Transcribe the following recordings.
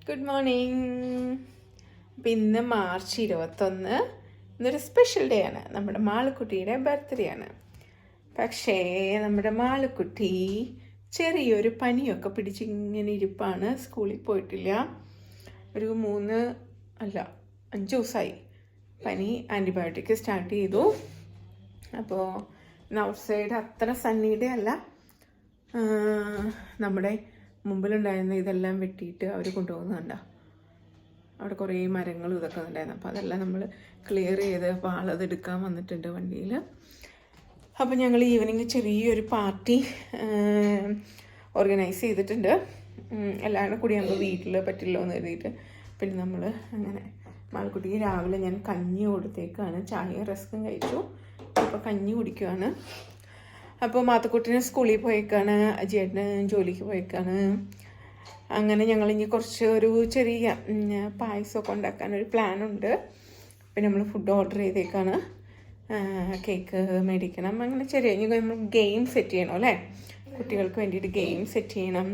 Good morning. അപ്പം ഇന്ന് March 21. ഇന്നൊരു സ്പെഷ്യൽ ഡേ ആണ്. നമ്മുടെ മാളുക്കുട്ടിയുടെ ബർത്ത്ഡേ ആണ്. പക്ഷേ നമ്മുടെ മാളുക്കുട്ടി ചെറിയൊരു പനിയൊക്കെ പിടിച്ചിങ്ങനെ ഇരിപ്പാണ്. സ്കൂളിൽ പോയിട്ടില്ല. ഒരു 5 ദിവസമായി പനി. ആൻറ്റിബയോട്ടിക് സ്റ്റാർട്ട് ചെയ്തു. അപ്പോൾ ഔട്ട് സൈഡ് അത്ര സണ്ണിയുടെ അല്ല. നമ്മുടെ മുമ്പിലുണ്ടായിരുന്ന ഇതെല്ലാം വെട്ടിയിട്ട് അവർ കൊണ്ടുപോകുന്നുണ്ടോ. അവിടെ കുറേ മരങ്ങളും ഇതൊക്കെ ഉണ്ടായിരുന്നു. അപ്പോൾ അതെല്ലാം നമ്മൾ ക്ലിയർ ചെയ്ത് അപ്പോൾ ആളത് എടുക്കാൻ വന്നിട്ടുണ്ട് വണ്ടിയിൽ. അപ്പോൾ ഞങ്ങൾ ഈവനിങ് ചെറിയൊരു പാർട്ടി ഓർഗനൈസ് ചെയ്തിട്ടുണ്ട്. എല്ലാവരും കൂടി ആകുമ്പോൾ വീട്ടിൽ പറ്റില്ലോ എന്ന് കരുതിയിട്ട്. പിന്നെ നമ്മൾ അങ്ങനെ മാൾക്കുട്ടിക്ക് രാവിലെ ഞാൻ കഞ്ഞി കൊടുത്തേക്കാണ്. ചായ റസ്കും കഴിച്ചു. അപ്പോൾ കഞ്ഞി കുടിക്കുകയാണ്. അപ്പോൾ മാത്തുക്കുട്ടിന് സ്കൂളിൽ പോയേക്കാണ്. അജിയേട്ടന് ജോലിക്ക് പോയേക്കാണ്. അങ്ങനെ ഞങ്ങളിനി ഒരു ചെറിയ പായസമൊക്കെ ഉണ്ടാക്കാനൊരു പ്ലാനുണ്ട്. പിന്നെ നമ്മൾ ഫുഡ് ഓർഡർ ചെയ്തേക്കാണ്. കേക്ക് മേടിക്കണം. അങ്ങനെ ചെറിയ നമ്മൾ ഗെയിം സെറ്റ് ചെയ്യണം അല്ലേ? കുട്ടികൾക്ക് വേണ്ടിയിട്ട് ഗെയിം സെറ്റ് ചെയ്യണം.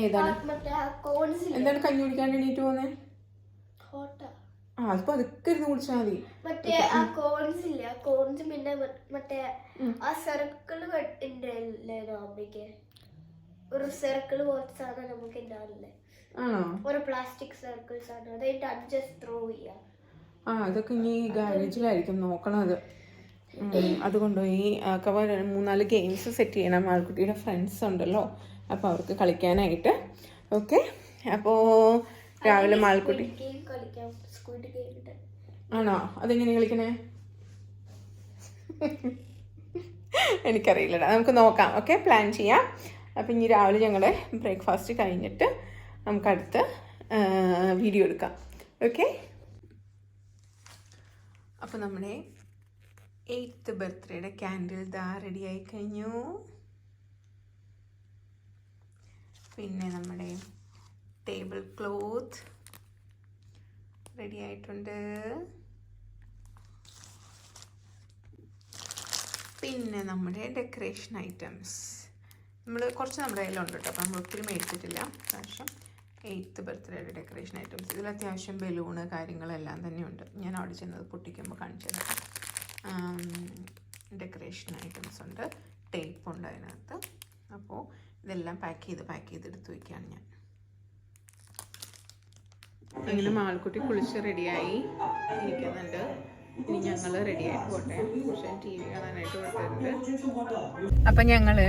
ഏതാണ് എന്താണ് കഞ്ഞി കുടിക്കാൻ വേണ്ടിയിട്ട് പോകുന്നത്? അതിപ്പോ അതൊക്കെ ഇരുന്ന് കുടിച്ചാൽ മതി. മറ്റേ ആ കോൺസ് ഇല്ല, കോൺസ് പിന്നെ മറ്റേ ആ സർക്കിള് അമ്മയ്ക്ക് ഒരു സർക്കിൾ പോലത്തെ സാധനം നമുക്ക് ഉണ്ടാവില്ലേ? ഒരു പ്ലാസ്റ്റിക് സർക്കിൾസ് ആണ്. അതായിട്ട് അത് ജസ്റ്റ് ത്രോ ചെയ്യാം. അതൊക്കെ ഇനി ഗാരേജിലായിരിക്കും നോക്കണത്. അത് കൊണ്ടുപോയി 3-4 ഗെയിംസ് സെറ്റ് ചെയ്യണം. ആൾക്കുട്ടിയുടെ ഫ്രണ്ട്സ് ഉണ്ടല്ലോ, അപ്പോൾ അവർക്ക് കളിക്കാനായിട്ട്. ഓക്കെ, അപ്പോൾ രാവിലെ മാൾക്കുട്ടി ആണോ? അതെങ്ങനെ കളിക്കണേ എനിക്കറിയില്ലടാ. നമുക്ക് നോക്കാം. ഓക്കെ, പ്ലാൻ ചെയ്യാം. അപ്പം ഇനി രാവിലെ ഞങ്ങളുടെ ബ്രേക്ക്ഫാസ്റ്റ് കഴിഞ്ഞിട്ട് നമുക്ക് അടുത്ത വീഡിയോ എടുക്കാം. ഓക്കെ, അപ്പോൾ നമ്മുടെ 8th ബർത്ത്ഡേയുടെ ക്യാൻഡിൽ റെഡി ആയി കഴിഞ്ഞു. പിന്നെ നമ്മുടെ ടേബിൾ ക്ലോത്ത് റെഡി ആയിട്ടുണ്ട്. പിന്നെ നമ്മുടെ ഡെക്കറേഷൻ ഐറ്റംസ് കുറച്ച് നമ്മുടെ കയ്യിലുണ്ട് കേട്ടോ. അപ്പം നമ്മൾ ഒത്തിരി മേടിച്ചിട്ടില്ല. അത്യാവശ്യം 8th ബർത്ത്ഡേയുടെ ഡെക്കറേഷൻ ഐറ്റംസ്. ഇതിൽ അത്യാവശ്യം ബലൂണ് കാര്യങ്ങളെല്ലാം തന്നെയുണ്ട്. ഞാൻ അവിടെ ചെന്നത് പൊട്ടിക്കുമ്പോൾ കാണിച്ചത്. ഡെക്കറേഷൻ ഐറ്റംസ് ഉണ്ട്, ടേപ്പ് ഉണ്ട് അതിനകത്ത്. അപ്പോൾ ഇതെല്ലാം പാക്ക് ചെയ്ത് എടുത്ത് വയ്ക്കുകയാണ് ഞാൻ. അങ്ങനെ മാൾക്കുട്ടി കുളിച്ച് റെഡിയായി ഇരിക്കുന്നുണ്ട്. ഇനി ഞങ്ങൾ റെഡിയായിട്ട് പോട്ടെ. പക്ഷേ TV കാണാനായിട്ട് കൊടുത്തിട്ടുണ്ട്. അപ്പം ഞങ്ങള്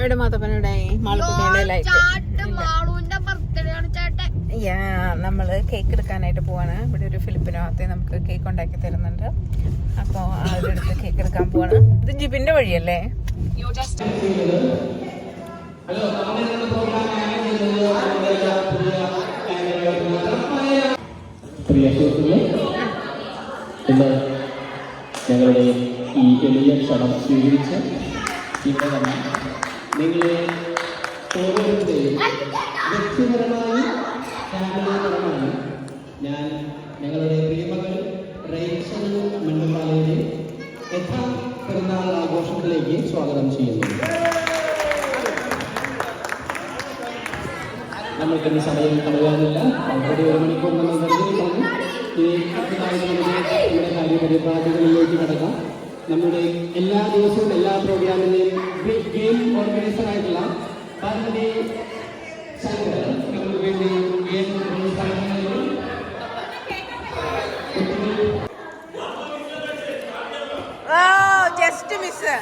ഇവിടെ മാത്തപ്പനുടെ മാൾക്കുട്ടിയുടെ ലൈറ്റ് നമ്മള് കേക്ക് എടുക്കാനായിട്ട് പോവാണ്. ഇവിടെ ഒരു ഫിലിപ്പിനകത്ത് നമുക്ക് കേക്ക് ഉണ്ടാക്കി തരുന്നുണ്ട്. അപ്പോൾ അതെടുത്ത് കേക്ക് എടുക്കാൻ പോവാണ്. ഇത് ജിബിന്റെ വഴിയല്ലേ? പ്രിയ സുഹൃത്തുക്കളെ, ഇന്ന് ഞങ്ങളുടെ ഈ എളിയ ക്ഷണം സ്വീകരിച്ച് ഇവിടെ വന്ന നിങ്ങളെ ഓരോരുത്തരെയും വ്യക്തിപരമായി ഫാമിലിപരമായി ഞാൻ ഞങ്ങളുടെ പ്രിയമകൾ റേച്ചൽ മണ്ണുപാലയുടെ പെരുന്നാൾ ആഘോഷത്തിലേക്ക് സ്വാഗതം ചെയ്യുന്നു. നമ്മൾക്കിന്ന് സമയം കളയാനില്ല. ഓൾറെഡി 1 മണിക്കൂർ നമ്മൾ വെറുതെ നമ്മുടെ കാര്യപരിപാടികളിലേക്ക് കടക്കാം. നമ്മുടെ എല്ലാ ദിവസവും എല്ലാ പ്രോഗ്രാമിൻ്റെയും ഗെയിം ഓർഗനൈസർ ആയിട്ടുള്ള പാർവതി ശങ്കർ നമുക്ക് വേണ്ടി ഗെയിം ജസ്റ്റ് മിസ്.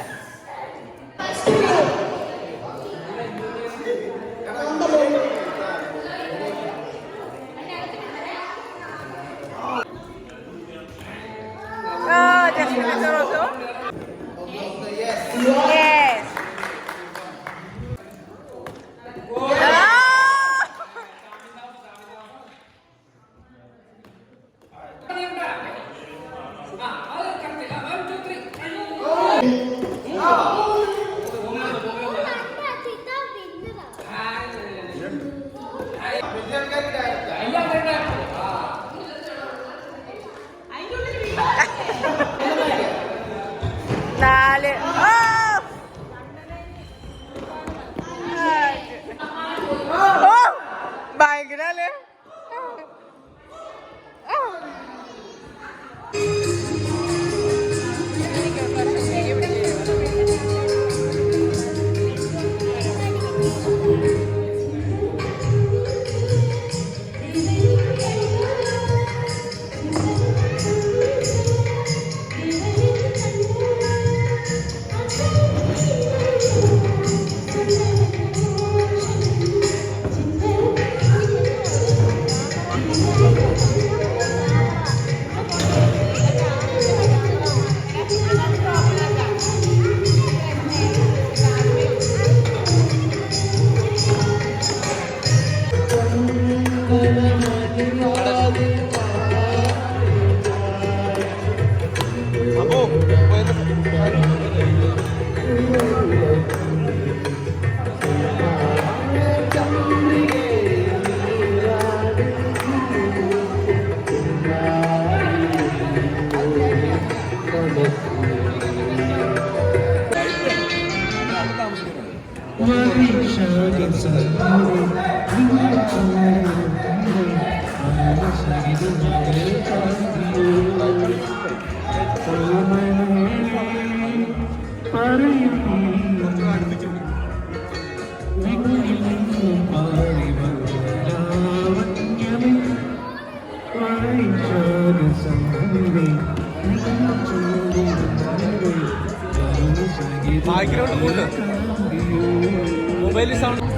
മൊബൈലിൽ സൗണ്ട്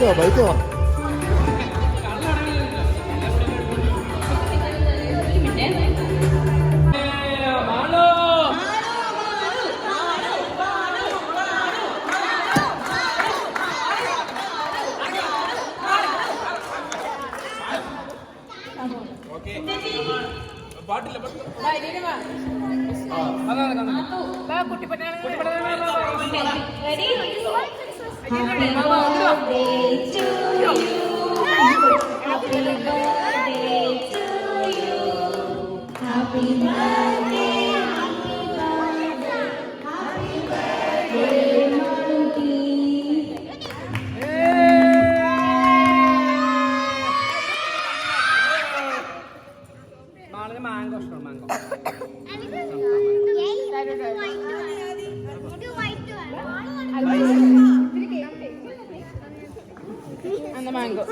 ബൈക്ക് മാംഗോ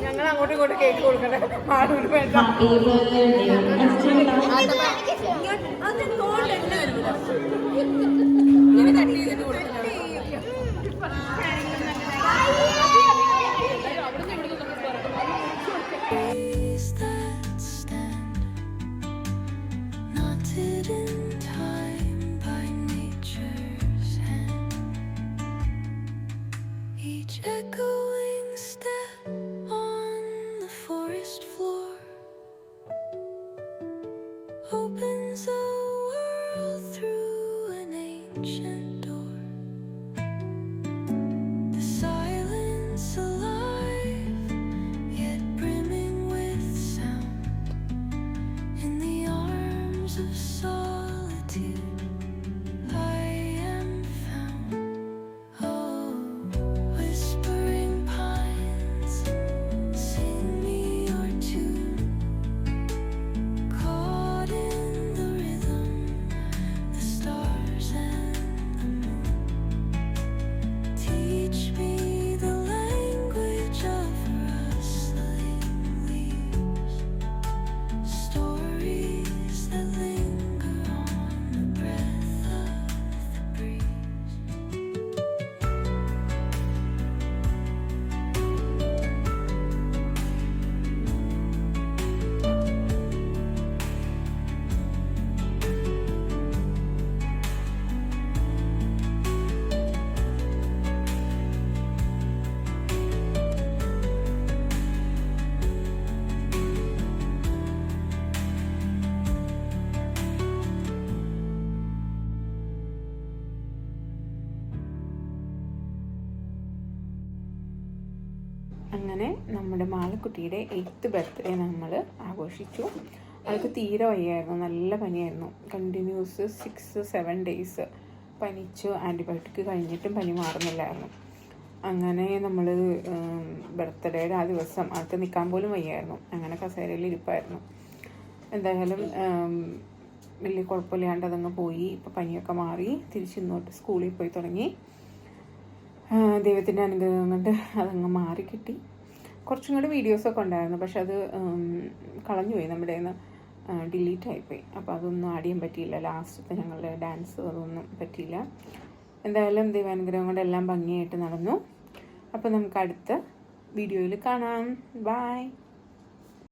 ഞങ്ങൾ അങ്ങോട്ടും ഇങ്ങോട്ടും കേക്ക് കൊടുക്കണേ ആടൂര് വേണ്ട ഇങ്ങനെ കട്ട് ചെയ്തിട്ട് കൊടുക്കണം Echoing step on the forest floor opens a world through an ancient door. The silence alive, yet brimming with sound. In the arms of solitude, I am found. Oh, whispering pines, sing me your tune. Caught in the rhythm, the stars and the moon. Teach me the language of rustling leaves. Stories that linger on the breath of the breeze. അങ്ങനെ നമ്മുടെ മാളക്കുട്ടിയുടെ 8th birthday നമ്മൾ ആഘോഷിച്ചു. അവൾക്ക് തീരെ വയ്യായിരുന്നു, നല്ല പനിയായിരുന്നു. Continuous 6-7 days പനിച്ചു. Antibiotic കഴിഞ്ഞിട്ടും പനി മാറുന്നില്ലായിരുന്നു. അങ്ങനെ നമ്മൾ ബർത്ത്ഡേയുടെ ആ ദിവസം അവൾക്ക് നിൽക്കാൻ പോലും വയ്യായിരുന്നു. അങ്ങനെ കസേരയിൽ ഇരിപ്പായിരുന്നു. എന്തായാലും വലിയ കുഴപ്പമില്ലാണ്ട് അതങ്ങ് പോയി. ഇപ്പോൾ പനിയൊക്കെ മാറി തിരിച്ചിങ്ങോട്ട് സ്കൂളിൽ പോയി തുടങ്ങി. ദൈവത്തിൻ്റെ അനുഗ്രഹം കൊണ്ട് അതങ്ങ് മാറി കിട്ടി. കുറച്ചും കൂടെ വീഡിയോസൊക്കെ ഉണ്ടായിരുന്നു, പക്ഷെ അത് കളഞ്ഞുപോയി, നമ്മുടെ നിന്ന് ഡിലീറ്റ് ആയിപ്പോയി. അപ്പോൾ അതൊന്നും ആഡ് ചെയ്യാൻ പറ്റിയില്ല. ലാസ്റ്റത്തെ ഞങ്ങളുടെ ഡാൻസ് അതൊന്നും പറ്റിയില്ല. എന്തായാലും ദൈവാനുഗ്രഹം കൊണ്ട് എല്ലാം ഭംഗിയായിട്ട് നടന്നു. അപ്പോൾ നമുക്ക് അടുത്ത വീഡിയോയിൽ കാണാം. ബൈ.